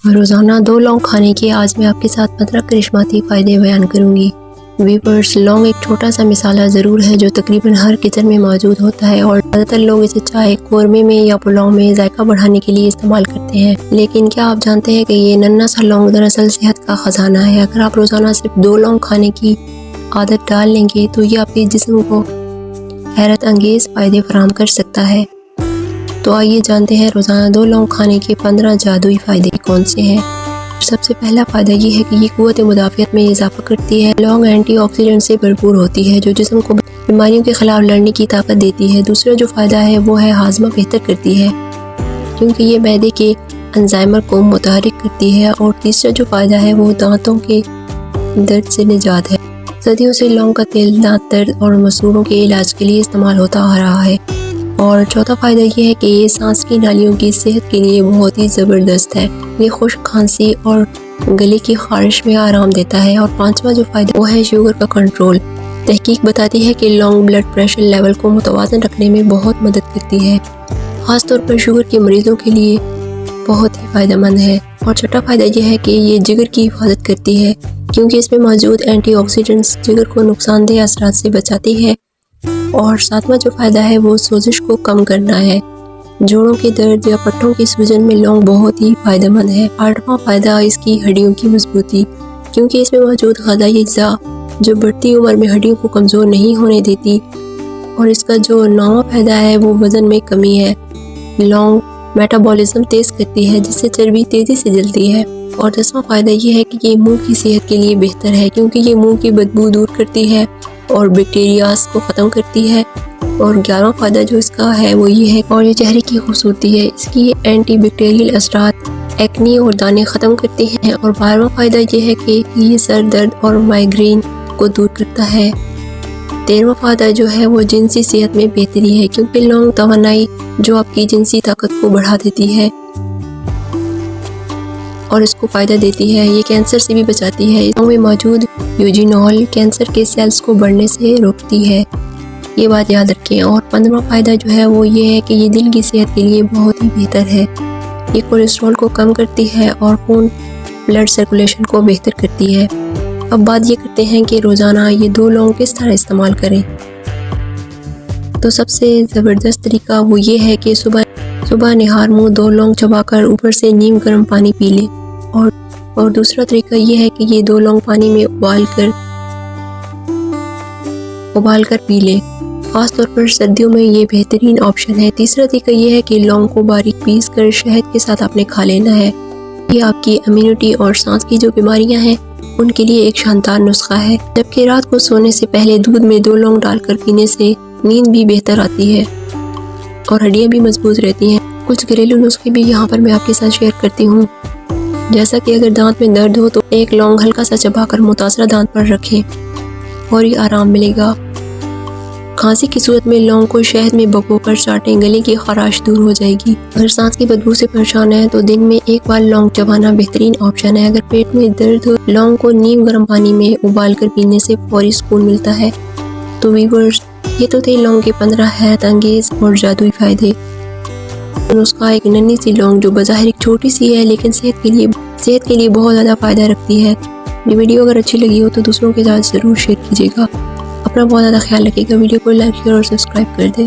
روزانہ 2 لونگ کھانے کے آج میں آپ کے ساتھ 15 کرشماتی فائدے بیان کروں گی۔ ویورز، لونگ ایک چھوٹا سا مسالہ ضرور ہے جو تقریباً ہر کچن میں موجود ہوتا ہے اور زیادہ تر لوگ اسے چائے، قورمے میں یا پلاؤ میں ذائقہ بڑھانے کے لیے استعمال کرتے ہیں۔ لیکن کیا آپ جانتے ہیں کہ یہ ننھا سا لونگ دراصل صحت کا خزانہ ہے؟ اگر آپ روزانہ صرف 2 لونگ کھانے کی عادت ڈال لیں گے تو یہ آپ کے جسم کو حیرت انگیز فائدے فراہم کر سکتا ہے۔ تو آئیے جانتے ہیں روزانہ 2 لونگ کھانے کے 15 جادوئی فائدے کون سے ہیں۔ سب سے پہلا فائدہ یہ ہے کہ یہ قوت مدافعت میں اضافہ کرتی ہے۔ لونگ اینٹی آکسیڈنٹ سے بھرپور ہوتی ہے جو جسم کو بیماریوں کے خلاف لڑنے کی طاقت دیتی ہے۔ دوسرا جو فائدہ ہے وہ ہے ہاضمہ بہتر کرتی ہے کیونکہ یہ معدے کے انزائمر کو متحرک کرتی ہے۔ اور تیسرا جو فائدہ ہے وہ دانتوں کے درد سے نجات ہے۔ صدیوں سے لونگ کا تیل دانت درد اور مسوڑوں کے علاج کے لیے استعمال ہوتا آ رہا ہے۔ اور چوتھا فائدہ یہ ہے کہ یہ سانس کی نالیوں کی صحت کے لیے بہت ہی زبردست ہے۔ یہ خشک کھانسی اور گلے کی خارش میں آرام دیتا ہے۔ اور پانچواں جو فائدہ وہ ہے شوگر کا کنٹرول۔ تحقیق بتاتی ہے کہ لونگ بلڈ پریشر لیول کو متوازن رکھنے میں بہت مدد کرتی ہے، خاص طور پر شوگر کے مریضوں کے لیے بہت ہی فائدہ مند ہے۔ اور چھٹا فائدہ یہ ہے کہ یہ جگر کی حفاظت کرتی ہے کیونکہ اس میں موجود اینٹی آکسیڈنٹس جگر کو نقصان دہ اثرات سے بچاتی ہے۔ اور ساتواں جو فائدہ ہے وہ سوزش کو کم کرنا ہے۔ جوڑوں کے درد یا پٹھوں کی سوجن میں لونگ بہت ہی فائدہ مند ہے۔ آٹھواں فائدہ اس کی ہڈیوں کی مضبوطی کیونکہ اس میں موجود غذائی اجزاء جو بڑھتی عمر میں ہڈیوں کو کمزور نہیں ہونے دیتی۔ اور اس کا جو 9واں فائدہ ہے وہ وزن میں کمی ہے۔ لونگ میٹابولزم تیز کرتی ہے جس سے چربی تیزی سے جلتی ہے۔ اور 10واں فائدہ یہ ہے کہ یہ منہ کی صحت کے لیے بہتر ہے کیونکہ یہ منہ کی بدبو دور کرتی ہے اور بیکٹیریاز کو ختم کرتی ہے۔ اور 11واں فائدہ جو اس کا ہے وہ یہ ہے اور یہ چہرے کی خوبصورتی ہے، اس کی اینٹی بیکٹیریل اثرات ایکنی اور دانے ختم کرتے ہیں۔ اور 12واں فائدہ یہ ہے کہ یہ سر درد اور مائیگرین کو دور کرتا ہے۔ 13واں فائدہ جو ہے وہ جنسی صحت میں بہتری ہے کیونکہ لونگ توانائی جو آپ کی جنسی طاقت کو بڑھا دیتی ہے اور اس کو فائدہ دیتی ہے۔ یہ کینسر سے بھی بچاتی ہے۔ لونگ میں موجود یوجینول کینسر کے سیلز کو بڑھنے سے روکتی ہے، یہ بات یاد رکھیں۔ اور 15واں فائدہ جو ہے وہ یہ ہے کہ یہ دل کی صحت کے لیے بہت ہی بہتر ہے۔ یہ کولیسٹرول کو کم کرتی ہے اور خون بلڈ سرکولیشن کو بہتر کرتی ہے۔ اب بات یہ کرتے ہیں کہ روزانہ یہ 2 لونگ کس طرح استعمال کریں۔ تو سب سے زبردست طریقہ وہ یہ ہے کہ صبح نہار منہ 2 لونگ چبا کر اوپر سے نیم گرم پانی پی لیں۔ اور دوسرا طریقہ یہ ہے کہ یہ 2 لونگ پانی میں ابال کر پی لیں، خاص طور پر سردیوں میں یہ بہترین آپشن ہے۔ تیسرا طریقہ یہ ہے کہ لونگ کو باریک پیس کر شہد کے ساتھ آپ نے کھا لینا ہے۔ یہ آپ کی امیونٹی اور سانس کی جو بیماریاں ہیں ان کے لیے ایک شاندار نسخہ ہے۔ جبکہ رات کو سونے سے پہلے دودھ میں 2 لونگ ڈال کر پینے سے نیند بھی بہتر آتی ہے اور ہڈیاں بھی مضبوط رہتی ہیں۔ کچھ گھریلو نسخے بھی یہاں پر میں آپ کے ساتھ شیئر کرتی ہوں، جیسا کہ اگر دانت میں درد ہو تو 1 لونگ ہلکا سا چبا کر متاثرہ دانت پر رکھیں، فوری آرام ملے گا۔ کھانسی کی صورت میں لونگ کو شہد میں بھگو کر چاٹیں، گلے کی خراش دور ہو جائے گی۔ اگر سانس کی بدبو سے پریشان ہے تو دن میں 1 بار لونگ چبانا بہترین آپشن ہے۔ اگر پیٹ میں درد ہو لونگ کو نیم گرم پانی میں ابال کر پینے سے فوری سکون ملتا ہے۔ تو ویورز، یہ تو تھے لونگ کے 15 حیرت انگیز اور جادوئی فائدے۔ نسخہ ایک ننھی سی لونگ جو بظاہر ایک چھوٹی سی ہے لیکن صحت کے لیے بہت زیادہ فائدہ رکھتی ہے۔ یہ ویڈیو اگر اچھی لگی ہو تو دوسروں کے ساتھ ضرور شیئر کیجیے گا۔ اپنا بہت زیادہ خیال رکھیے گا۔ ویڈیو کو لائک، شیئر اور سبسکرائب کر دیں۔